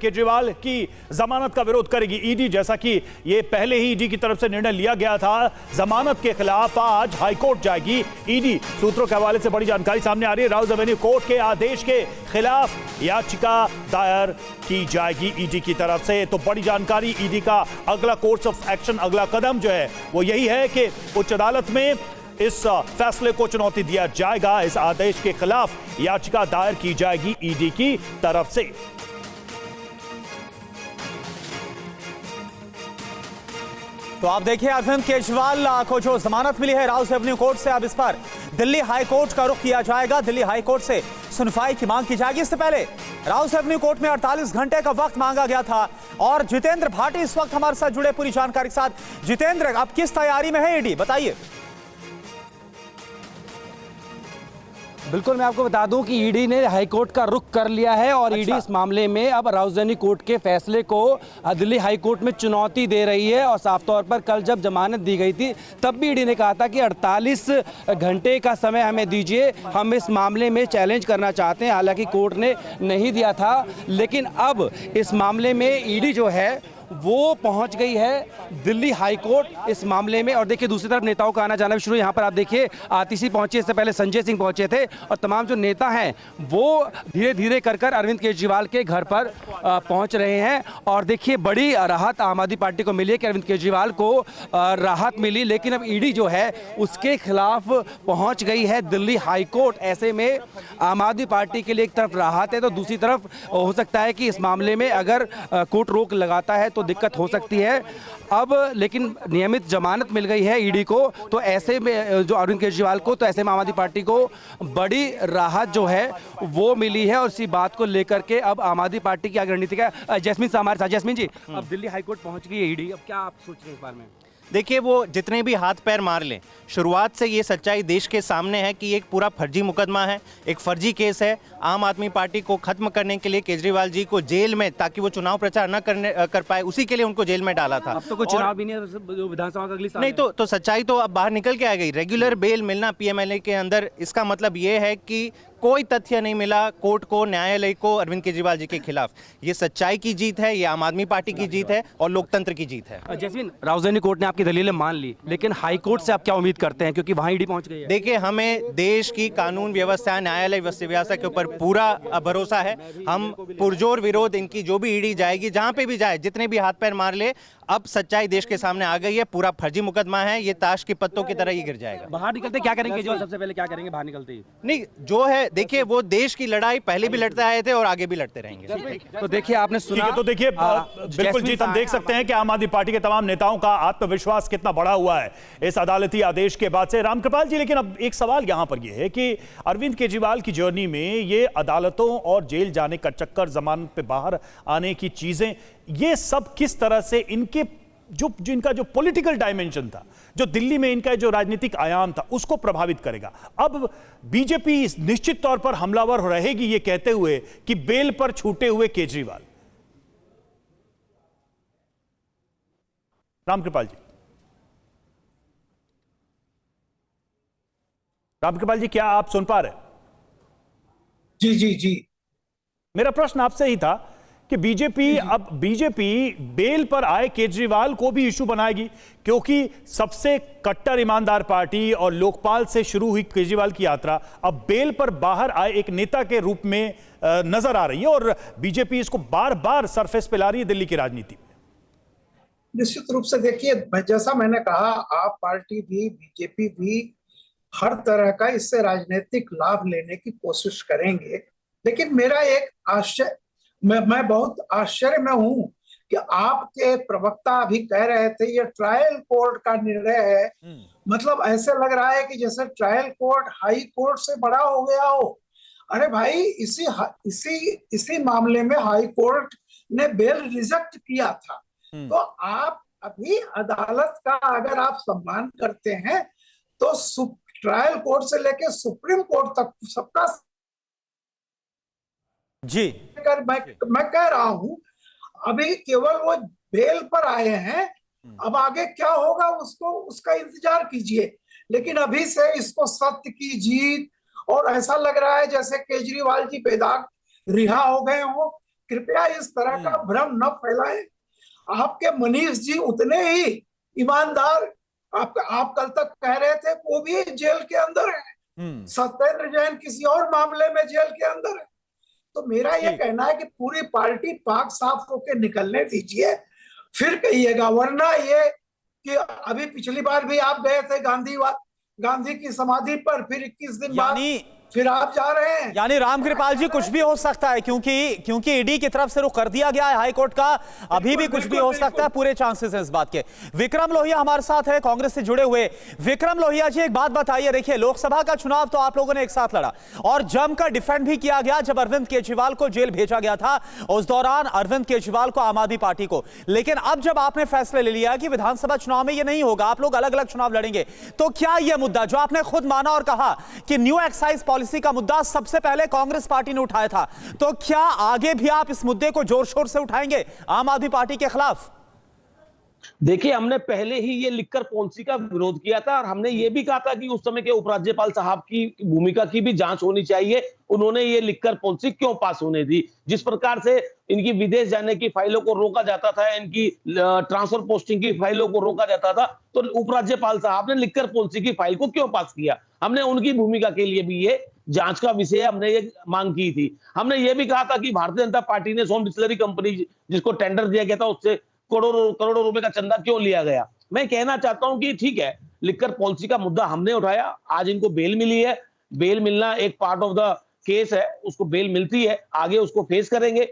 केजरीवाल की जमानत का विरोध करेगी ईडी। जैसा कि ये पहले ही ईडी की तरफ से निर्णय लिया गया था, जमानत के खिलाफ आज हाईकोर्ट जाएगी ईडी। सूत्रों के हवाले से बड़ी जानकारी सामने आ रही है। राउज एवेन्यू कोर्ट के आदेश के खिलाफ याचिका दायर की जाएगी ईडी की तरफ से। तो बड़ी जानकारी, ईडी का अगला कोर्स ऑफ एक्शन, अगला कदम जो है वो यही है कि उच्च अदालत में इस फैसले को चुनौती दिया जाएगा। इस आदेश के खिलाफ याचिका दायर की जाएगी ईडी की तरफ से। तो आप देखिए, अरविंद केजरीवाल को जो जमानत मिली है राउज एवेन्यू कोर्ट से, अब इस पर दिल्ली हाई कोर्ट का रुख किया जाएगा। दिल्ली हाई कोर्ट से सुनवाई की मांग की जाएगी। इससे पहले राउज एवेन्यू कोर्ट में 48 घंटे का वक्त मांगा गया था। और जितेंद्र भाटी इस वक्त हमारे साथ जुड़े पूरी जानकारी के साथ। जितेंद्र, अब किस तैयारी में है ईडी, बताइए। बिल्कुल, मैं आपको बता दूं कि ईडी ने हाईकोर्ट का रुख कर लिया है और ईडी इस मामले में अब राउज एवेन्यू कोर्ट के फैसले को दिल्ली हाई कोर्ट में चुनौती दे रही है। और साफ तौर पर कल जब जमानत दी गई थी तब भी ईडी ने कहा था कि 48 घंटे का समय हमें दीजिए, हम इस मामले में चैलेंज करना चाहते हैं। हालांकि कोर्ट ने नहीं दिया था, लेकिन अब इस मामले में ईडी जो है वो पहुंच गई है दिल्ली हाई कोर्ट इस मामले में। और देखिए, दूसरी तरफ नेताओं का आना जाना भी शुरू। यहाँ पर आप देखिए, आतिशी पहुंचे, इससे पहले संजय सिंह पहुंचे थे और तमाम जो नेता हैं वो धीरे धीरे कर अरविंद केजरीवाल के घर पर पहुंच रहे हैं। और देखिए, बड़ी राहत आम आदमी पार्टी को मिली है कि अरविंद केजरीवाल को राहत मिली, लेकिन अब ईडी जो है उसके खिलाफ पहुंच गई है दिल्ली हाई कोर्ट। ऐसे में आम आदमी पार्टी के लिए एक तरफ राहत है तो दूसरी तरफ हो सकता है कि इस मामले में अगर कोर्ट रोक लगाता है तो दिक्कत हो सकती है। अब लेकिन नियमित जमानत मिल गई है ईडी को, तो ऐसे में जो अरविंद केजरीवाल को, तो ऐसे में आम आदमी पार्टी को बड़ी राहत जो है वो मिली है। और इसी बात को लेकर के अब आम आदमी पार्टी की रणनीति का जैस्मिन साहब हमारे साथ। जैस्मिन जी, अब दिल्ली हाईकोर्ट पहुंच गई है ईडी, अब क्या आप सोच रहे हैं इस बारे में? देखिए, वो जितने भी हाथ पैर मार लें, शुरुआत से ये सच्चाई देश के सामने है कि एक पूरा फर्जी मुकदमा है, एक फर्जी केस है। आम आदमी पार्टी को खत्म करने के लिए केजरीवाल जी को जेल में, ताकि वो चुनाव प्रचार न कर पाए, उसी के लिए उनको जेल में डाला था। अब तो कोई चुनाव भी नहीं है, विधानसभा का अगली साल नहीं, तो सच्चाई तो अब बाहर निकल के आ गई। रेगुलर बेल मिलना पीएमएलए के अंदर, इसका मतलब ये है कि कोई तथ्य नहीं मिला कोर्ट को, न्यायालय को अरविंद केजरीवाल जी के खिलाफ। ये सच्चाई की जीत है, ये आम आदमी पार्टी की जीत है और लोकतंत्र की जीत है। जैस्मिन, राउज एवेन्यू कोर्ट ने आपकी दलीलें मान ली, लेकिन हाई कोर्ट से आप क्या उम्मीद करते हैं, क्योंकि वहां ईडी पहुंच गई है? देखिए, हमें देश की कानून व्यवस्था, न्यायालय व्यवस्था के ऊपर पूरा भरोसा है। हम पुरजोर विरोध इनकी जो भी ईडी जाएगी, जहां पे भी जाए, जितने भी हाथ पैर मार ले, अब सच्चाई देश के सामने आ गई है। पूरा फर्जी मुकदमा है, ये ताश के पत्तों की तरह ही गिर जाएगा। बाहर निकलते क्या करेंगे केजरीवाल? सबसे पहले क्या करेंगे बाहर निकलते ही? नहीं, जो है, देखिए, वो देश की लड़ाई पहले भी लड़ते आए थे और आगे भी लड़ते रहेंगे। तो देखिए, आपने सुना। तो देखिए, बिल्कुल जीत, हम देख सकते हैं कि आम आदमी पार्टी के तमाम नेताओं का आत्मविश्वास कितना बढ़ा हुआ है इस अदालती आदेश के बाद से। रामकृपाल जी, लेकिन अब एक सवाल यहां पर यह है कि अरविंद केजरीवाल की जर्नी में ये अदालतों और जेल जाने का चक्कर, जमानत पे बाहर आने की चीजें, ये सब किस तरह से इनके इनका जो पॉलिटिकल डायमेंशन था, जो दिल्ली में इनका जो राजनीतिक आयाम था, उसको प्रभावित करेगा। अब बीजेपी निश्चित तौर पर हमलावर रहेगी ये कहते हुए कि बेल पर छूटे हुए केजरीवाल। रामकृपाल जी, रामकृपाल जी, क्या आप सुन पा रहे? जी जी जी, मेरा प्रश्न आपसे ही था कि बीजेपी बेल पर आए केजरीवाल को भी इशू बनाएगी, क्योंकि सबसे कट्टर ईमानदार पार्टी और लोकपाल से शुरू हुई केजरीवाल की यात्रा अब बेल पर बाहर आए एक नेता के रूप में नजर आ रही है और बीजेपी इसको बार बार सरफेस पे ला रही है दिल्ली की राजनीति में। निश्चित रूप से देखिए, जैसा मैंने कहा, आप पार्टी भी, बीजेपी भी हर तरह का इससे राजनीतिक लाभ लेने की कोशिश करेंगे। लेकिन मेरा एक आश्चर्य, मैं बहुत आश्चर्य में हूं कि आपके प्रवक्ता अभी कह रहे थे ये ट्रायल कोर्ट का निर्णय है। मतलब ऐसे लग रहा है कि जैसे ट्रायल कोर्ट हाई कोर्ट से बड़ा हो गया हो। अरे भाई, इसी मामले में हाई कोर्ट ने बेल रिजेक्ट किया था। तो आप अभी अदालत का अगर आप सम्मान करते हैं तो ट्रायल कोर्ट से लेकर सुप्रीम कोर्ट तक सबका जी, मैं कह रहा हूं, अभी केवल वो बेल पर आए हैं। अब आगे क्या होगा उसका इंतजार कीजिए। लेकिन अभी से इसको सत्य की जीत, और ऐसा लग रहा है जैसे केजरीवाल जी बेदाग रिहा हो गए हो। कृपया इस तरह का भ्रम न फैलाएं। आपके मनीष जी उतने ही ईमानदार, आप कल तक कह रहे थे वो भी जेल के अंदर है, सत्येंद्र जैन किसी और मामले में जेल के अंदर है। तो मेरा ये कहना है कि पूरी पार्टी पाक साफ होकर निकलने दीजिए, फिर कहिएगा। वरना ये कि अभी पिछली बार भी आप गए थे गांधी की समाधि पर, फिर 21 दिन बाद फिर आप जा रहे हैं। यानी रामकृपाल जी कुछ भी हो सकता है, क्योंकि ईडी की तरफ से रुख कर दिया गया है हाई कोर्ट का, अभी भी कुछ भी हो सकता है, पूरे चांसेस हैं इस बात के। विक्रम लोहिया हमारे साथ है कांग्रेस से जुड़े हुए। विक्रम लोहिया जी, एक बात बताइए, देखिए लोकसभा का चुनाव तो आप लोगों ने एक साथ लड़ा और जमकर डिफेंड भी किया गया जब अरविंद केजरीवाल को जेल भेजा गया था, उस दौरान अरविंद केजरीवाल को, आम आदमी पार्टी को। लेकिन अब जब आपने फैसले ले लिया कि विधानसभा चुनाव में ये नहीं होगा, आप लोग अलग अलग चुनाव लड़ेंगे, तो क्या यह मुद्दा जो आपने खुद माना और कहा कि न्यू एक्साइज पॉलिसी का मुद्दा सबसे पहले कांग्रेस पार्टी ने उठाया था, तो क्या आगे भी आप इस मुद्दे को जोर शोर से उठाएंगे आम आदमी पार्टी के खिलाफ? देखिए, हमने पहले ही ये लिखकर पॉलिसी का विरोध किया था और हमने ये भी कहा था कि उस समय के उपराज्यपाल साहब की भूमिका की भी जांच होनी चाहिए। उन्होंने ये लिखकर पॉलिसी क्यों पास होने दी? जिस प्रकार से इनकी विदेश जाने की फाइलों को रोका जाता था, इनकी ट्रांसफर पोस्टिंग की फाइलों को रोका जाता था, तो उपराज्यपाल साहब ने लिखकर पॉलिसी की फाइल को क्यों पास किया? हमने उनकी भूमिका के लिए भी ये जांच का विषय हमने ये मांग की थी। हमने ये भी कहा था कि भारतीय जनता पार्टी ने सोम डिस्टिलरी कंपनी जिसको टेंडर दिया गया था उससे करोड़ों रुपए का चंदा क्यों लिया गया? मैं कहना चाहता हूं कि ठीक है, लिखकर पॉलिसी का मुद्दा हमने उठाया, आज इनको बेल मिली है, बेल मिलना एक पार्ट ऑफ द केस है, उसको बेल मिलती है, आगे उसको फेस करेंगे।